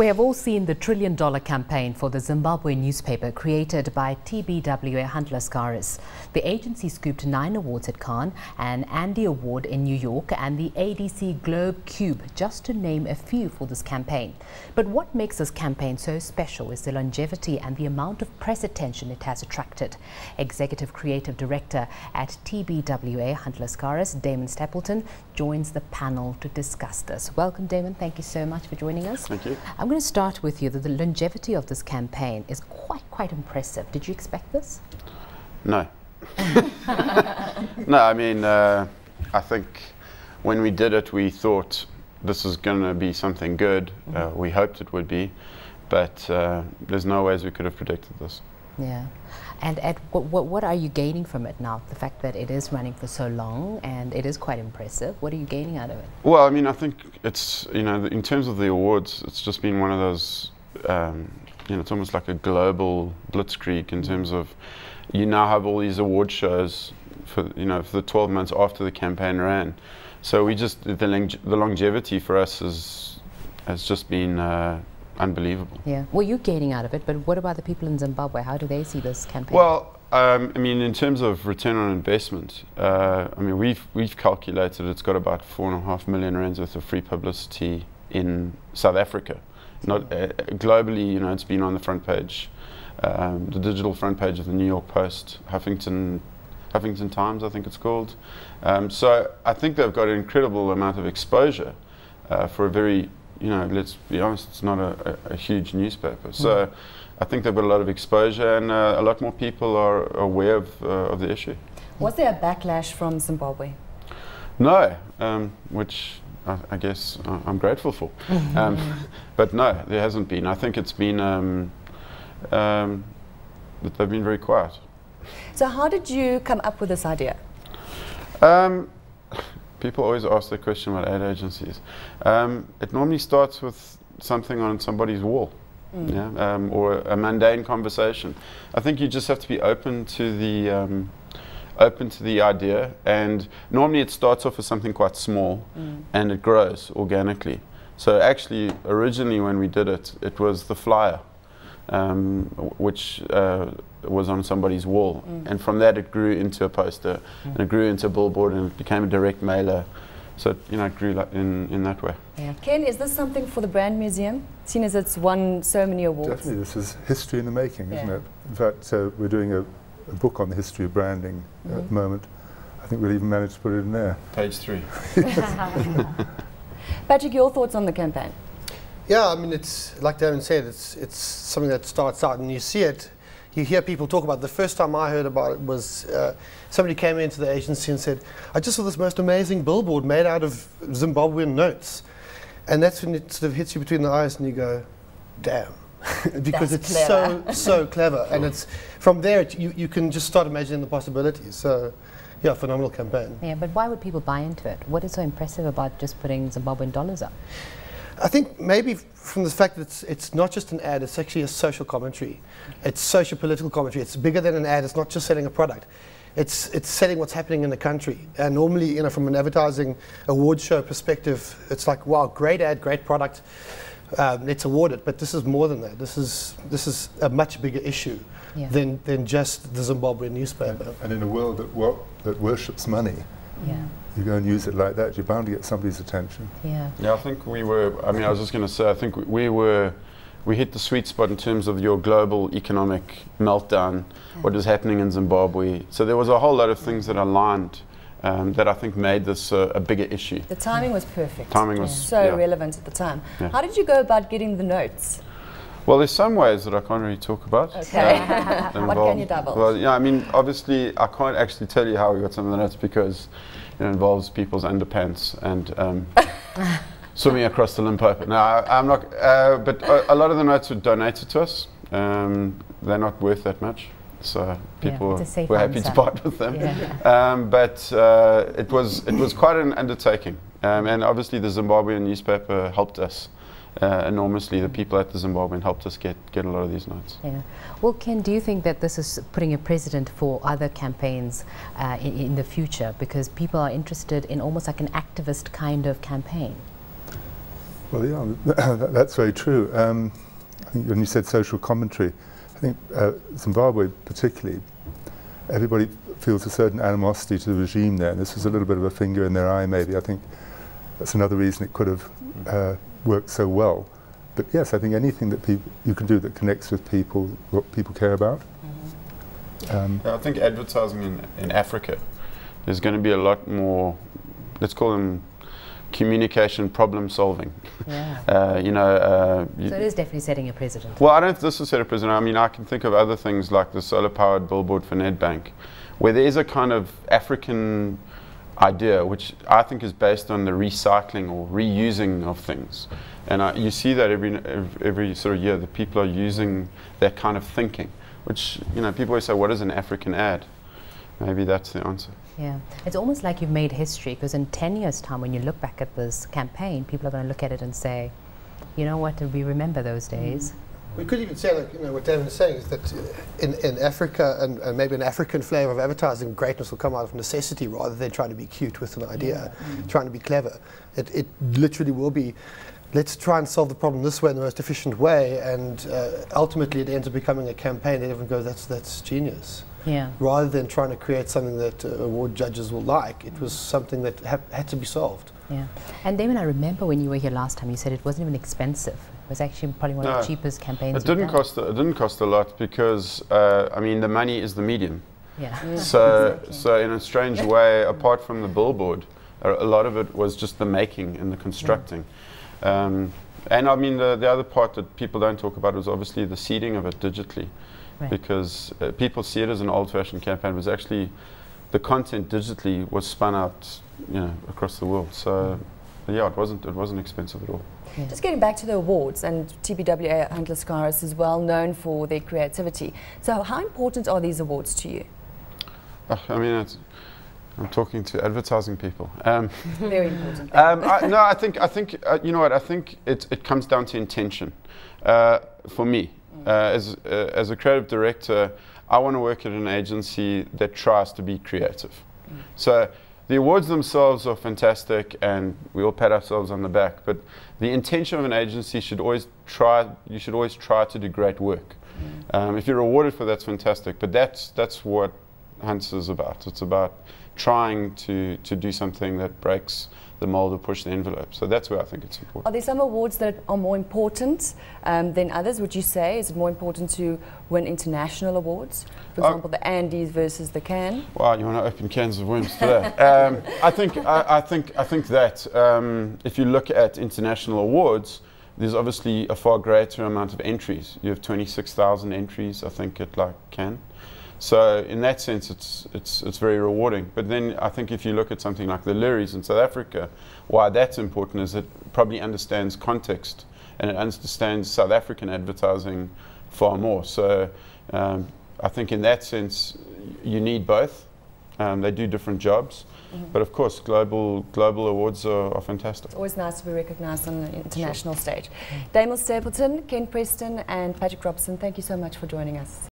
We have all seen the $1 trillion campaign for the Zimbabwean newspaper created by TBWA Hunt Lascaris. The agency scooped 9 awards at Cannes, an Andy Award in New York and the ADC Black Cube, just to name a few for this campaign. But what makes this campaign so special is the longevity and the amount of press attention it has attracted. Executive Creative Director at TBWA Hunt Lascaris, Damon Stapleton, joins the panel to discuss this. Welcome, Damon. Thank you so much for joining us. Thank you. I'm going to start with you. The longevity of this campaign is quite impressive. Did you expect this? No. No, I mean, I think when we did it, we thought this is going to be something good. We hoped it would be, but there's no ways we could have predicted this. Yeah. And what are you gaining from it now? The fact that it is running for so long and it is quite impressive. What are you gaining out of it? Well, I mean, I think it's, you know, in terms of the awards, it's just been one of those, you know, it's almost like a global blitzkrieg in terms of you now have all these award shows for, you know, for the 12 months after the campaign ran. So we just, the longevity for us has just been unbelievable. Yeah. Well, you're gaining out of it, but what about the people in Zimbabwe? How do they see this campaign? Well, I mean, in terms of return on investment, I mean, we've calculated it's got about 4.5 million rands worth of free publicity in South Africa. Not globally, you know, it's been on the front page, the digital front page of the New York Post, Huffington Times, I think it's called. So I think they've got an incredible amount of exposure for a very, you know, let's be honest, it's not a huge newspaper. So I think they've got a lot of exposure and a lot more people are aware of the issue. Was there a backlash from Zimbabwe? No, which I guess I'm grateful for. But no, there hasn't been. I think it's been, that they've been very quiet. So how did you come up with this idea? People always ask the question about ad agencies. It normally starts with something on somebody's wall, yeah? Or a mundane conversation. I think you just have to be open to the idea, and normally it starts off as something quite small, and it grows organically. So actually, originally when we did it, it was the flyer, which was on somebody's wall, and from that it grew into a poster, and it grew into a billboard, and it became a direct mailer. So you know, it grew like in that way. Yeah. Ken, is this something for the Brand Museum, seeing as it's won so many awards? Definitely, this is history in the making, isn't it? In fact, we're doing a book on the history of branding at the moment. I think we'll even manage to put it in there. Page 3. Patrick, your thoughts on the campaign? Yeah, I mean, it's like Damon said, it's something that starts out and you see it. You hear people talk about it. The first time I heard about it was somebody came into the agency and said, I just saw this most amazing billboard made out of Zimbabwean notes. And that's when it sort of hits you between the eyes and you go, damn. Because that's it's clever. so clever. And it's from there, you can just start imagining the possibilities. So, yeah, phenomenal campaign. Yeah, but why would people buy into it? What is so impressive about just putting Zimbabwean dollars up? I think maybe from the fact that it's not just an ad, it's actually a social commentary. It's socio-political commentary. It's bigger than an ad. It's not just selling a product. It's selling what's happening in the country. And normally, you know, from an advertising award show perspective, it's like, wow, great ad, great product. Let's award it. But this is more than that. This is a much bigger issue than just the Zimbabwean newspaper. And in a world that worships money, you go and use it like that, you're bound to get somebody's attention. Yeah. Yeah, I think we were, I mean, I was just going to say, I think we hit the sweet spot in terms of your global economic meltdown, what is happening in Zimbabwe. So there was a whole lot of things that aligned that I think made this a bigger issue. The timing was perfect. Timing was so relevant at the time. Yeah. How did you go about getting the notes? Well, there's some ways that I can't really talk about. Okay. What can you double? Well, yeah, I mean, obviously, I can't actually tell you how we got some of the notes because it involves people's underpants and swimming across the Limpopo. No, I'm not, but a lot of the notes were donated to us. They're not worth that much, so people were happy to part with them. Yeah. But it was quite an undertaking, and obviously the Zimbabwean newspaper helped us enormously. The people at the Zimbabwean helped us get a lot of these notes. Yeah. Well, Ken, do you think that this is putting a precedent for other campaigns in the future, because people are interested in almost like an activist kind of campaign? Well, yeah, that's very true. I think when you said social commentary, I think Zimbabwe particularly, everybody feels a certain animosity to the regime there, and this was a little bit of a finger in their eye maybe. I think that's another reason it could have worked so well. But yes, I think anything that you can do that connects with people, what people care about. I think advertising in Africa, there's going to be a lot more, let's call them communication problem solving. Yeah. You know, so it is definitely setting a precedent. Well, I don't think this is set a precedent. I mean, I can think of other things like the solar-powered billboard for Nedbank, where there is a kind of African idea, which I think is based on the recycling or reusing of things. And you see that every sort of year that people are using that kind of thinking, which, you know, people always say, what is an African ad? Maybe that's the answer. Yeah, it's almost like you've made history, because in 10 years' time, when you look back at this campaign, people are going to look at it and say, you know what, we remember those days. We could even say, like, you know, what Damon is saying is that in Africa, and maybe an African flavour of advertising, greatness will come out of necessity rather than trying to be cute with an idea, trying to be clever. It literally will be, let's try and solve the problem this way in the most efficient way, and ultimately it ends up becoming a campaign that everyone goes, that's genius. Yeah. Rather than trying to create something that award judges will like, it was something that had to be solved. Yeah. And Damon, I remember when you were here last time, you said it wasn't even expensive. It was actually probably one of the cheapest campaigns. It didn't cost a lot because I mean, the money is the medium. Yeah. So in a strange way, apart from the billboard, a lot of it was just the making and the constructing. And I mean, the other part that people don't talk about was obviously the seeding of it digitally. Right. Because people see it as an old-fashioned campaign, but actually the content digitally was spun out, you know, across the world. So yeah, it wasn't expensive at all. Yeah. Just getting back to the awards, and TBWA Hunt Lascaris is well known for their creativity. So how important are these awards to you? I mean, I'm talking to advertising people. Very important. No, I think you know what? I think it comes down to intention for me. As a creative director, I want to work at an agency that tries to be creative. So the awards themselves are fantastic, and we all pat ourselves on the back. But the intention of an agency should always try. You should always try to do great work. If you're rewarded for that's fantastic. But that's what Hunt is about. It's about trying to do something that breaks the mold or push the envelope. So that's where I think it's important. Are there some awards that are more important than others, would you say? Is it more important to win international awards? For example, the Andes versus the Cannes? Wow, you want to open cans of worms today. I think that if you look at international awards, there's obviously a far greater amount of entries. You have 26,000 entries, I think, at like Cannes. So in that sense, it's very rewarding. But then I think if you look at something like the Lyries in South Africa, why that's important is it probably understands context, and it understands South African advertising far more. So I think in that sense, you need both. They do different jobs. But of course, global awards are fantastic. It's always nice to be recognised on the international stage. Damon Stapleton, Ken Preston and Patrick Robson, thank you so much for joining us.